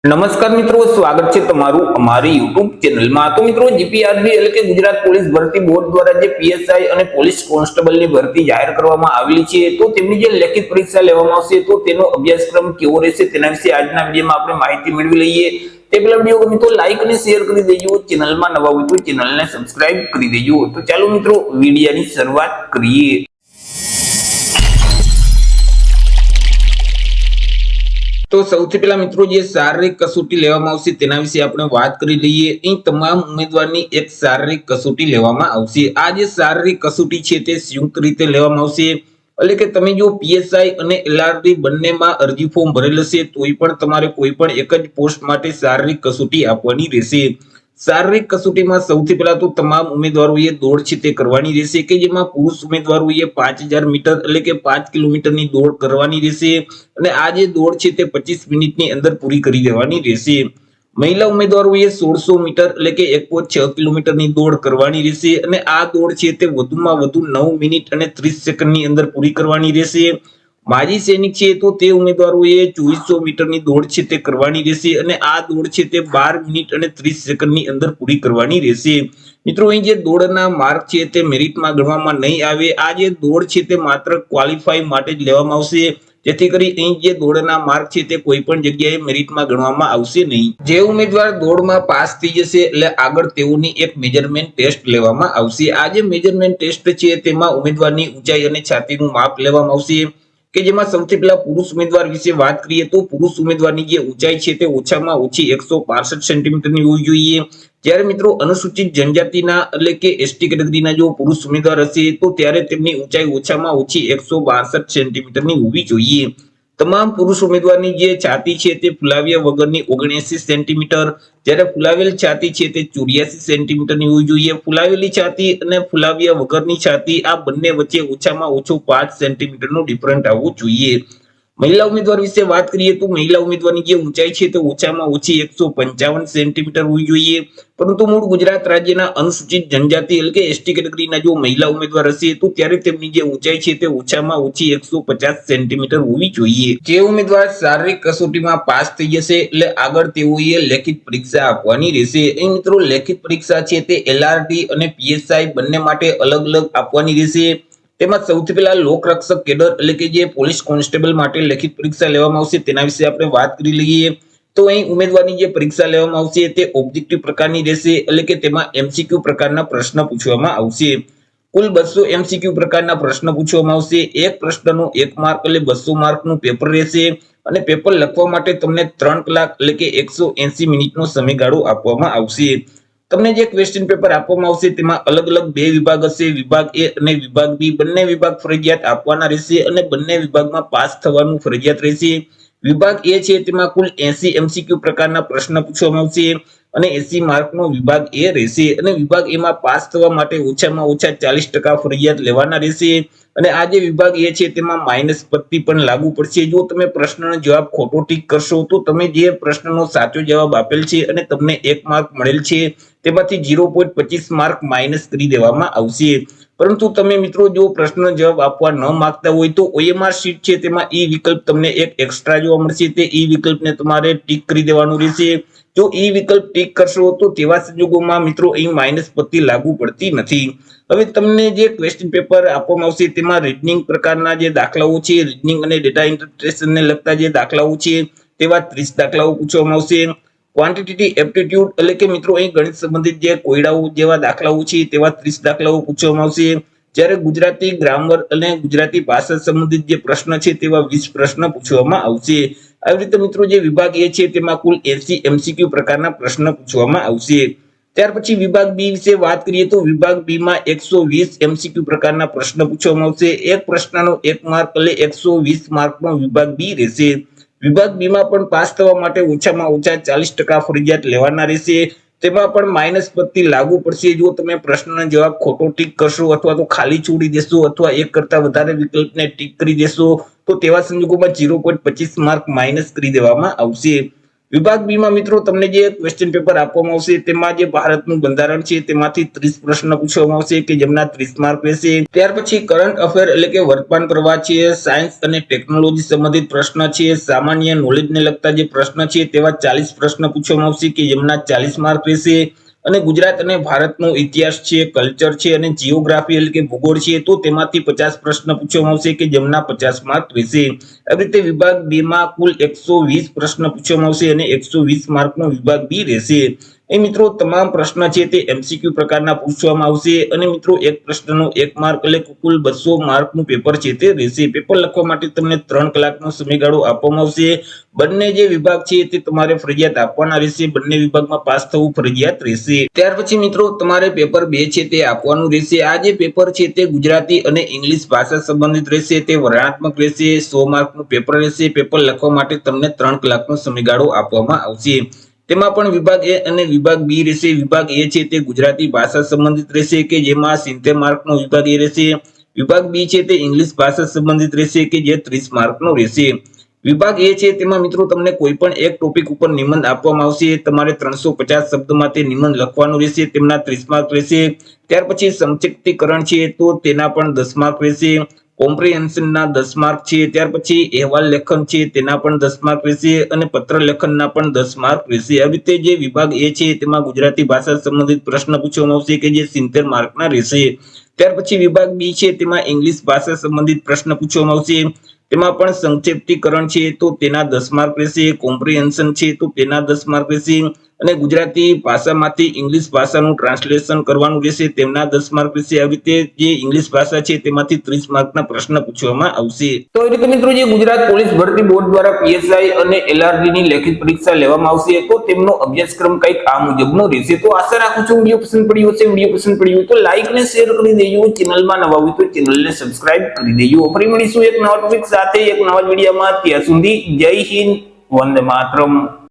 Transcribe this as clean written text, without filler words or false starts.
નમસ્કાર મિત્રો, સ્વાગત છે તમારું અમારી યુટ્યુબ ચેનલમાં। તો મિત્રો, જીપીઆરબી એટલે કે ગુજરાત પોલીસ ભરતી બોર્ડ દ્વારા જે પીએસઆઈ અને પોલીસ કોન્સ્ટેબલની ભરતી જાહેર કરવામાં આવેલી છે, તો તેમની જે લેખિત પરીક્ષા લેવામાં આવશે તો તેનો અભ્યાસક્રમ કેવો રહેશે તેના વિશે આજના વિડીયોમાં આપણે માહિતી મેળવી લઈએ। તે પહેલા વિડીયો ગમે તો લાઈક અને શેર કરી દેજો, ચેનલમાં નવા હોય તો ચેનલને સબસ્ક્રાઇબ કરી દેજો। તો ચાલો મિત્રો, વિડીયોની શરૂઆત કરીએ। તો સૌથી પહેલા મિત્રો, જે શારીરિક કસોટી લેવામાં આવશે તેના વિશે આપણે વાત કરી લઈએ। અહીં તમામ ઉમેદવારની એક શારીરિક કસોટી લેવામાં આવશે। આ જે શારીરિક કસોટી છે તે સંયુક્ત રીતે લેવામાં આવશે, એટલે કે તમે જો પીએસઆઈ અને એલઆરડી બંનેમાં અરજી ફોર્મ ભરેલ હશે તોય પણ તમારે કોઈ પણ એક જ પોસ્ટ માટે શારીરિક કસોટી આપવાની રહેશે। શારીરિક કસોટીમાં સૌથી પહેલા તો તમામ ઉમેદવારોએ દોડ છે તે કરવાની રહેશે, કે જેમાં પુરુષ ઉમેદવારોએ 5000 મીટર એટલે કે 5 કિલોમીટરની દોડ કરવાની રહેશે, અને આ જે દોડ છે તે 25 મિનિટની અંદર પૂરી કરી દેવાની રહેશે। મહિલા ઉમેદવારોએ 1600 મીટર એટલે કે 1.6 કિલોમીટરની દોડ કરવાની રહેશે, અને આ દોડ છે તે વધુમાં વધુ 9 મિનિટ અને 30 સેકન્ડની અંદર પૂરી કરવાની રહેશે। માજી સૈનિક છે તો તે ઉમેદવારોએ 2400 મીટરની દોડ છે તે કરવાની રહેશે, અને આ દોડ છે તે 12 મિનિટ અને 30 સેકન્ડની અંદર પૂરી કરવાની રહેશે। મિત્રો, અહીં જે દોડના માર્ક છે તે મેરિટમાં ગણવામાં નહીં આવે। આ જે દોડ છે તે માત્ર ક્વોલિફાય માટે જ લેવામાં આવશે, જેથી કરી અહીં જે દોડના માર્ક છે તે કોઈ પણ જગ્યાએ મેરિટમાં ગણવામાં આવશે નહીં। જે ઉમેદવાર દોડમાં પાસ થઈ જશે એટલે આગળ તેઓની એક મેજરમેન્ટ ટેસ્ટ લેવામાં આવશે। આ જે મેજરમેન્ટ ટેસ્ટ છે તેમાં ઉમેદવારની ઊંચાઈ અને છાતીનું માપ લેવામાં આવશે, કે જેમાં સૌથી પહેલા પુરુષ ઉમેદવાર વિશે વાત કરીએ તો પુરુષ ઉમેદવારની જે ઊંચાઈ છે તે ઓછામાં ઓછી 165 સેન્ટીમીટરની હોવી જોઈએ। જ્યારે મિત્રો, અનુસૂચિત જનજાતિના એટલે કે એસટી કેટેગરીના જો પુરુષ ઉમેદવાર હશે તો ત્યારે તેમની ઊંચાઈ ઓછામાં ઓછી 162 સેન્ટીમીટરની હોવી જોઈએ। તમામ પુરુષ ઉમેદવારની જે છાતી છે તે ફુલાવ્યા વગરની 79 સેન્ટીમીટર, જ્યારે ફુલાવેલ છાતી છે તે 84 સેન્ટીમીટરની હોવી જોઈએ। ફુલાવેલી છાતી અને ફુલાવ્યા વગરની છાતી આ બંને વચ્ચે ઓછામાં ઓછું 5 સેન્ટીમીટરનું ડિફરન્ટ આવવું જોઈએ। મહિલા ઉમેદવાર વિશે વાત કરીએ તો મહિલા ઉમેદવારની જે ઊંચાઈ છે તે ઓછામાં ઓછી 155 સેન્ટીમીટર હોવી જોઈએ, પરંતુ મૂળ ગુજરાત રાજ્યના અનુસૂચિત જનજાતિ એટલે કે એસટી કેટેગરીના જો મહિલા ઉમેદવાર હશે તો ત્યારે તેમની જે ઊંચાઈ છે તે ઓછામાં ઓછી 150 સેન્ટીમીટર હોવી જોઈએ। જે ઉમેદવાર શારીરિક કસોટીમાં પાસ થઈ જશે એટલે આગળ તેઓએ લેખિત પરીક્ષા આપવાની રહેશે। અહીં મિત્રો, લેખિત પરીક્ષા છે તે એલઆરડી અને પીએસઆઈ બંને માટે અલગ અલગ આપવાની રહેશે। તેમાં સૌથી પહેલા લોકરક્ષક કેડર એટલે કે જે પોલીસ કોન્સ્ટેબલ માટે લેખિત પરીક્ષા લેવામાં આવશે તેના વિશે આપણે વાત કરી લઈએ। તો અહીં ઉમેદવારની જે પરીક્ષા લેવામાં આવશે તે ઓબ્જેક્ટિવ પ્રકારની રહેશે, એટલે કે તેમાં એમસીક્યુ પ્રકારના પ્રશ્ન પૂછવામાં આવશે। કુલ 200 એમસીક્યુ પ્રકારના પ્રશ્ન પૂછવામાં આવશે। એક પ્રશ્નનો 1 માર્ક એટલે 200 માર્કનું પેપર રહેશે, અને પેપર લખવા માટે તમને 3 કલાક એટલે કે 180 મિનિટનો સમયગાળો આપવામાં આવશે। તમને જે ક્વેશ્ચન પેપર આપવામાં આવશે તેમાં અલગ અલગ બે વિભાગ હશે, વિભાગ એ અને વિભાગ બી। બંને વિભાગ ફરજિયાત આપવાના રહેશે, અને બંને વિભાગમાં પાસ થવાનું ફરજિયાત રહેશે। વિભાગ એ છે તેમાં કુલ 80 એમસીક્યુ પ્રકારના પ્રશ્ન પૂછવામાં આવશે, અને 80 માર્કનો વિભાગ એ રહેશે, અને વિભાગ એમાં પાસ થવા માટે ઓછામાં ઓછા 40% ફરજિયાત લેવાના રહેશે। અને આ જે વિભાગ એ છે તેમાં માઇનસ પદ્ધતિ પણ લાગુ પડશે। જો તમે પ્રશ્નનો જવાબ ખોટો ટીક કરશો તો તમે જે પ્રશ્નનો સાચો જવાબ આપેલ છે અને તમને 1 માર્ક મળેલ છે તેમાંથી 0.25 માર્ક માઇનસ કરી દેવામાં આવશે। પરંતુ તમે મિત્રો જો પ્રશ્નનો જવાબ આપવા ન માંગતા હોય તો ઓએમઆર શીટ છે તેમાં ઈ વિકલ્પ તમને એક એક્સ્ટ્રા જોવા મળશે, તે ઈ વિકલ્પને તમારે ટીક કરી દેવાનું રહેશે। જો ઈ વિકલ્પ ટીક કરશો તો તેવા સંજોગોમાં મિત્રો અહીં માઇનસ પદ્ધતિ લાગુ પડતી નથી। હવે તમને જે ક્વેશ્ચન પેપર આપવામાં આવશે તેમાં રીઝનિંગ પ્રકારના જે દાખલાઓ છે, રીઝનિંગ અને ડેટા ઇન્ટરપ્રિટેશનને લગતા જે દાખલાઓ છે તેવા 30 દાખલાઓ પૂછવામાં આવશે। ક્વોન્ટિટેટિવ એપ્ટિટ્યુડ એટલે કે મિત્રો અહીં ગણિત સંબંધિત જે કોયડાઓ જેવા દાખલાઓ છે તેવા 30 દાખલાઓ પૂછવામાં આવશે। જ્યારે ગુજરાતી ગ્રામર અને ગુજરાતી ભાષા સંબંધિત જે પ્રશ્ન છે તેવા 20 પ્રશ્ન પૂછવામાં આવશે। આવી રીતે મિત્રો જે વિભાગ એ છે તેમાં કુલ 80 એમસીક્યુ પ્રકારના પ્રશ્ન પૂછવામાં આવશે। ત્યાર પછી વિભાગ બી વિશે વાત કરીએ તો વિભાગ બી માં 120 એમસીક્યુ પ્રકારના પ્રશ્ન પૂછવામાં આવશે। એક પ્રશ્નનો 1 માર્ક એટલે 120 માર્કનો વિભાગ બી રહેશે। વિભાગ બી માં પણ પાસ થવા માટે ઓછામાં ઓછા 40% ફરજિયાત લેવાના રહેશે। તેમાં પણ માઇનસ પદ્ધતિ લાગુ પડશે જો તમે પ્રશ્નનો જવાબ ખોટો ટીક કરશો અથવા તો ખાલી છોડી દેશો અથવા એક કરતા વધારે વિકલ્પને ટીક કરી દેશો તો તેવા સંજોગોમાં 0.25 માર્ક માઇનસ કરી દેવામાં આવશે। વિભાગ બી માં મિત્રો તમને જે ક્વેશ્ચન પેપર આપવામાં આવશે તેમાં જે ભારતનું બંધારણ છે તેમાંથી 30 પ્રશ્ન પૂછવામાં આવશે કે જેમના 30 માર્ક રહેશે। ત્યાર પછી કરંટ અફેર એટલે કે વર્તમાન પ્રવાહ છે, સાયન્સ અને ટેકનોલોજી સંબંધિત પ્રશ્ન છે, સામાન્ય નોલેજને લગતા જે પ્રશ્ન છે તેવા 40 પ્રશ્ન પૂછવામાં આવશે કે જેમના 40 માર્ક રહેશે। અને ગુજરાત અને ભારતનો ઇતિહાસ છે, કલ્ચર છે અને જીઓગ્રાફી એટલે કે ભૂગોળ છે તો તેમાંથી 50 પ્રશ્ન પૂછવામાં આવશે કે જેમના 50 માર્ક રહેશે। આવી રીતે વિભાગ બી માં કુલ 120 પ્રશ્ન પૂછવામાં આવશે અને 120 માર્કનો વિભાગ બી રહેશે। એ મિત્રો તમામ પ્રશ્ન છે તે એમસીક્યુ પ્રકારના પૂછવામાં આવશે અને મિત્રો એક પ્રશ્નનો 1 માર્ક એટલે કુલ 200 માર્કનું પેપર છે તે રહેશે। પેપર લખવા માટે તમને 3 કલાકનો સમયગાળો આપવામાં આવશે। બંને જે વિભાગ છે તે તમારે ફરજિયાત આપવાના રહેશે, બંને વિભાગમાં પાસ થવું ફરજિયાત રહેશે। ત્યાર પછી મિત્રો તમારે પેપર 2 છે તે આપવાનું રહેશે। આ જે પેપર છે તે ગુજરાતી અને ઇંગ્લિશ ભાષા સંબંધિત રહેશે, તે વર્ણનાત્મક રહેશે, 100 માર્કનું પેપર રહેશે। પેપર લખવા માટે તમને 3 કલાકનો સમયગાળો આપવામાં આવશે। તેમાં પણ વિભાગ એ અને વિભાગ બી રહેશે। વિભાગ એ છે તે ગુજરાતી ભાષા સંબંધિત રહેશે કે જેમાં 70 માર્કનો વિભાગ એ રહેશે। વિભાગ બી છે તે ઇંગ્લિશ ભાષા સંબંધિત રહેશે કે જે 30 માર્કનો રહેશે। વિભાગ એ છે તેમાં મિત્રો તમને કોઈ પણ એક ટોપિક ઉપર નિબંધ આપવામાં આવશે, તમારે 350 શબ્દમાં તે નિબંધ લખવાનું રહેશે, તેમના 30 માર્ક રહેશે। ત્યાર પછી સંક્ષિપ્તીકરણ છે તો તેના પણ 10 માર્ક રહેશે, કોમ્પ્રિહેન્શનના 10 માર્ક છે, ત્યાર પછી અહેવાલ લેખન છે તેના પણ 10 માર્ક રહેશે અને પત્ર લેખનના પણ 10 માર્ક રહેશે। આવી રીતે જે વિભાગ એ છે તેમાં ગુજરાતી ભાષા સંબંધિત પ્રશ્ન પૂછવામાં આવશે કે જે 70 માર્કના રહેશે। ત્યાર પછી વિભાગ બી છે તેમાં ઇંગ્લિશ ભાષા સંબંધિત પ્રશ્ન પૂછવામાં આવશે, તેમાં પણ સંક્ષિપ્તીકરણ છે તો તેના 10 માર્ક રહેશે, કોમ્પ્રિહેન્શન છે તો તેના 10 માર્ક રહેશે અને ગુજરાતી ભાષામાંથી ઇંગ્લિશ ભાષાનું ટ્રાન્સલેશન કરવાનું રહેશે, તેમના 10 માર્ક રહેશે। આવી રીતે જે ઇંગ્લિશ ભાષા છે તેમાંથી 30 માર્કના પ્રશ્ન પૂછવામાં આવશે। તો એ રીતે મિત્રો જે ગુજરાત પોલીસ ભરતી બોર્ડ દ્વારા પીએસઆઈ અને એલઆરડી ની લેખિત પરીક્ષા લેવામાં આવશે તો તેમનો અભ્યાસક્રમ કંઈક આ મુજબનો રહેશે। તો આશા રાખું છું વિડીયો પસંદ પડ્યો હશે। વિડીયો પસંદ પડ્યો તો લાઈક ને શેર કરી દેજો, ચેનલમાં નવા હોય તો ચેનલને સબસ્ક્રાઇબ કરી દેજો। ફરી મળીશું એક નવા ટોપિક સાથે એક નવા વિડીયોમાં। ત્યાં સુધી જય હિન્દ, વંદે માતરમ।